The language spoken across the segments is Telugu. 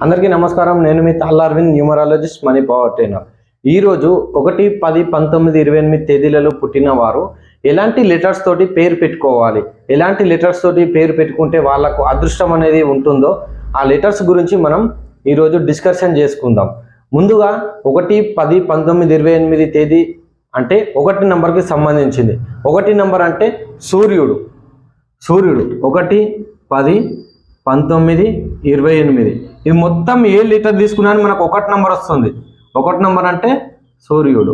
అందరికీ నమస్కారం. నేను మీ Talla Aravind, numerologist, money power trainer. ఈరోజు 1, 10, 19, 28 తేదీలలో పుట్టిన వారు ఎలాంటి లెటర్స్ తోటి పేరు పెట్టుకోవాలి, ఎలాంటి లెటర్స్ తోటి పేరు పెట్టుకుంటే వాళ్ళకు అదృష్టం అనేది ఉంటుందో ఆ లెటర్స్ గురించి మనం ఈరోజు డిస్కషన్ చేసుకుందాం. ముందుగా 1, 10, 19, 28 తేదీ అంటే 1 నంబర్కి సంబంధించింది. 1 నంబర్ అంటే సూర్యుడు 1, 10, 19, 28 ఇది మొత్తం ఏ లెటర్ తీసుకున్నా మనకు 1 నంబర్ వస్తుంది. 1 నంబర్ అంటే సూర్యుడు.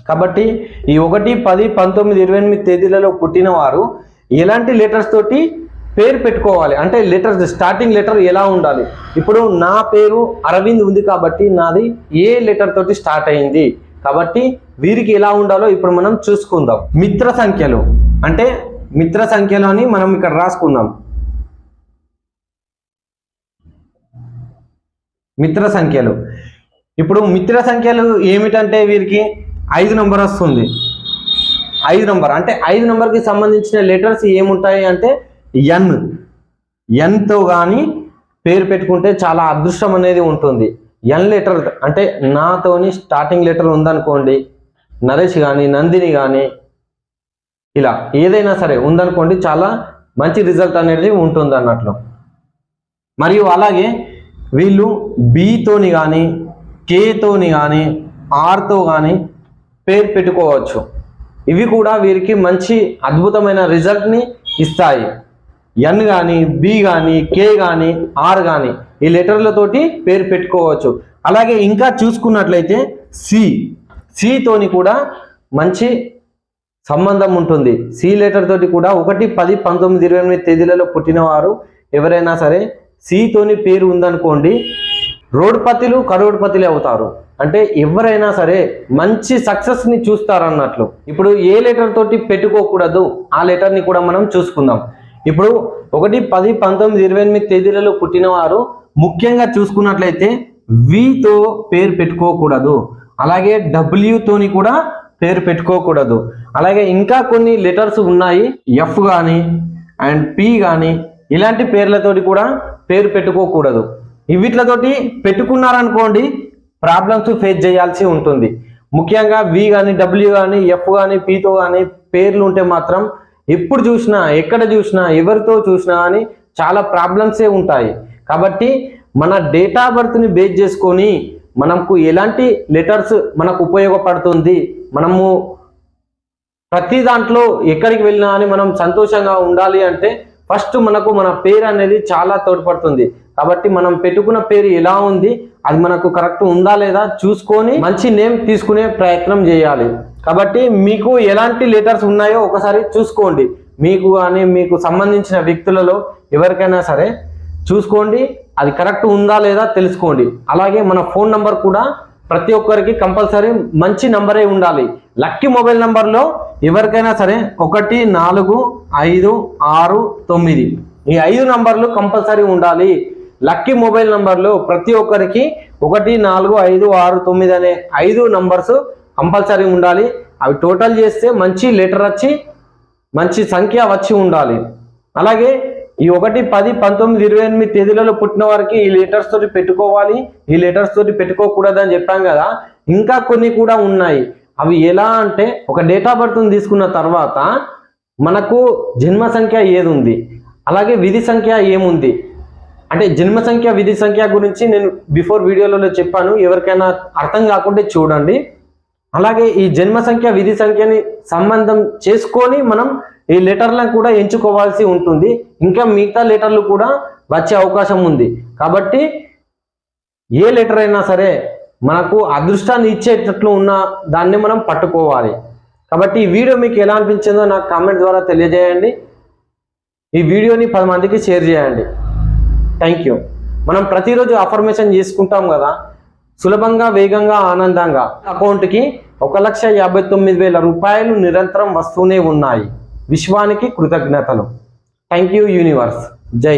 కాబట్టి ఈ 1, 10, 19, 28 తేదీలలో పుట్టిన వారు ఎలాంటి లెటర్స్ తోటి పేరు పెట్టుకోవాలి అంటే లెటర్స్ స్టార్టింగ్ లెటర్ ఎలా ఉండాలి. ఇప్పుడు నా పేరు అరవింద్ ఉంది కాబట్టి నాది ఏ లెటర్ తోటి స్టార్ట్ అయింది, కాబట్టి వీరికి ఎలా ఉండాలో ఇప్పుడు మనం చూసుకుందాం. మిత్ర సంఖ్యలు అంటే మిత్ర సంఖ్యలు అని మనం ఇక్కడ రాసుకుందాం. మిత్ర సంఖ్యలు ఇప్పుడు మిత్ర సంఖ్యలు ఏమిటంటే వీరికి 5 నంబర్ వస్తుంది. 5 నంబర్ అంటే 5 నంబర్కి సంబంధించిన లెటర్స్ ఏముంటాయి అంటే ఎన్తో కానీ పేరు పెట్టుకుంటే చాలా అదృష్టం అనేది ఉంటుంది. ఎన్ లెటర్ అంటే నాతోని స్టార్టింగ్ లెటర్ ఉందనుకోండి, నరేష్ కానీ నందిని కానీ ఇలా ఏదైనా సరే ఉందనుకోండి, చాలా మంచి రిజల్ట్ అనేది ఉంటుంది అన్నట్లు. మరియు అలాగే వీళ్ళు బితోని కానీ కేతోని కానీ ఆర్తో కానీ పేరు పెట్టుకోవచ్చు. ఇవి కూడా వీరికి మంచి అద్భుతమైన రిజల్ట్ని ఇస్తాయి. ఎన్ కానీ బి కానీ కే కానీ ఆర్ కానీ ఈ లెటర్లతోటి పేరు పెట్టుకోవచ్చు. అలాగే ఇంకా చూసుకున్నట్లయితే సితోని కూడా మంచి సంబంధం ఉంటుంది. సి లెటర్ తోటి కూడా 1, 10, 19, 28 తేదీలలో పుట్టిన వారు ఎవరైనా సరే సితోని పేరు ఉందనుకోండి, రోడ్పతిలు కరోడ్పతిలు అవుతారు. అంటే ఎవరైనా సరే మంచి సక్సెస్ని చూస్తారన్నట్లు. ఇప్పుడు ఏ లెటర్ తోటి పెట్టుకోకూడదు ఆ లెటర్ని కూడా మనం చూసుకుందాం. ఇప్పుడు 1, 10, 19, 28 తేదీలలో పుట్టిన వారు ముఖ్యంగా చూసుకున్నట్లయితే వితో పేరు పెట్టుకోకూడదు. అలాగే డబ్ల్యూతోని కూడా పేరు పెట్టుకోకూడదు. అలాగే ఇంకా కొన్ని లెటర్స్ ఉన్నాయి, ఎఫ్ కానీ అండ్ పి కానీ ఇలాంటి పేర్లతోటి కూడా పేరు పెట్టుకోకూడదు. వీటితోటి పెట్టుకున్నారనుకోండి ప్రాబ్లమ్స్ ఫేస్ చేయాల్సి ఉంటుంది. ముఖ్యంగా వి కానీ డబ్ల్యూ కానీ ఎఫ్ కానీ పితో కానీ పేర్లు ఉంటే మాత్రం ఎప్పుడు చూసినా ఎక్కడ చూసినా ఎవరితో చూసినా కానీ చాలా ప్రాబ్లమ్సే ఉంటాయి. కాబట్టి మన డేట్ ఆఫ్ బర్త్ని బేస్ చేసుకొని మనకు ఎలాంటి లెటర్స్ మనకు ఉపయోగపడుతుంది, మనము ప్రతి దాంట్లో ఎక్కడికి వెళ్ళినా అని మనం సంతోషంగా ఉండాలి అంటే ఫస్ట్ మనకు మన పేరు అనేది చాలా తోడ్పడుతుంది. కాబట్టి మనం పెట్టుకున్న పేరు ఎలా ఉంది, అది మనకు కరెక్ట్ ఉందా లేదా చూసుకొని మంచి నేమ్ తీసుకునే ప్రయత్నం చేయాలి. కాబట్టి మీకు ఎలాంటి లెటర్స్ ఉన్నాయో ఒకసారి చూసుకోండి. మీకు కానీ మీకు సంబంధించిన వ్యక్తులలో ఎవరికైనా సరే చూసుకోండి, అది కరెక్ట్ ఉందా లేదా తెలుసుకోండి. అలాగే మన ఫోన్ నంబర్ కూడా ప్రతి ఒక్కరికి కంపల్సరీ మంచి నంబరే ఉండాలి. లక్కీ మొబైల్ నంబర్లో ఎవరికైనా సరే 1, 4, 5, 6, 9 ఈ 5 నంబర్లు కంపల్సరీ ఉండాలి. లక్కీ మొబైల్ నంబర్లో ప్రతి ఒక్కరికి 1, 4, 5, 6, 9 అనే 5 నంబర్స్ కంపల్సరీ ఉండాలి. అవి టోటల్ చేస్తే మంచి లెటర్ వచ్చి మంచి సంఖ్య వచ్చి ఉండాలి. అలాగే ఈ 1, 10, 19, 28 తేదీలలో పుట్టిన వారికి ఈ లెటర్స్ తోటి పెట్టుకోవాలి, ఈ లెటర్స్ తోటి పెట్టుకోకూడదు అని చెప్పాం కదా. ఇంకా కొన్ని కూడా ఉన్నాయి. అవి ఎలా అంటే ఒక డేట్ ఆఫ్ బర్త్ని తీసుకున్న తర్వాత మనకు జన్మ సంఖ్య ఏది ఉంది, అలాగే విధి సంఖ్య ఏముంది అంటే జన్మ సంఖ్య విధి సంఖ్య గురించి నేను బిఫోర్ వీడియోలలో చెప్పాను, ఎవరికైనా అర్థం కాకుంటే చూడండి. అలాగే ఈ జన్మ సంఖ్య విధి సంఖ్యని సంబంధం చేసుకొని మనం ఈ లెటర్లను కూడా ఎంచుకోవాల్సి ఉంటుంది. ఇంకా మిగతా లెటర్లు కూడా వచ్చే అవకాశం ఉంది. కాబట్టి ఏ లెటర్ అయినా సరే మనకు అదృష్టాన్ని ఇచ్చేటట్లు ఉన్న దాన్ని మనం పట్టుకోవాలి. కాబట్టి ఈ వీడియో మీకు ఎలా అనిపించిందో నాకు కామెంట్ ద్వారా తెలియజేయండి. ఈ వీడియోని 10 మందికి షేర్ చేయండి. Thank you. మనం ప్రతిరోజు అఫర్మేషన్ చేసుకుంటాం కదా, సులభంగా వేగంగా ఆనందంగా అకౌంట్కి 1,59,000 రూపాయలు నిరంతరం వస్తూనే ఉన్నాయి. విశ్వానికి కృతజ్ఞతలు. Thank you universe. జై.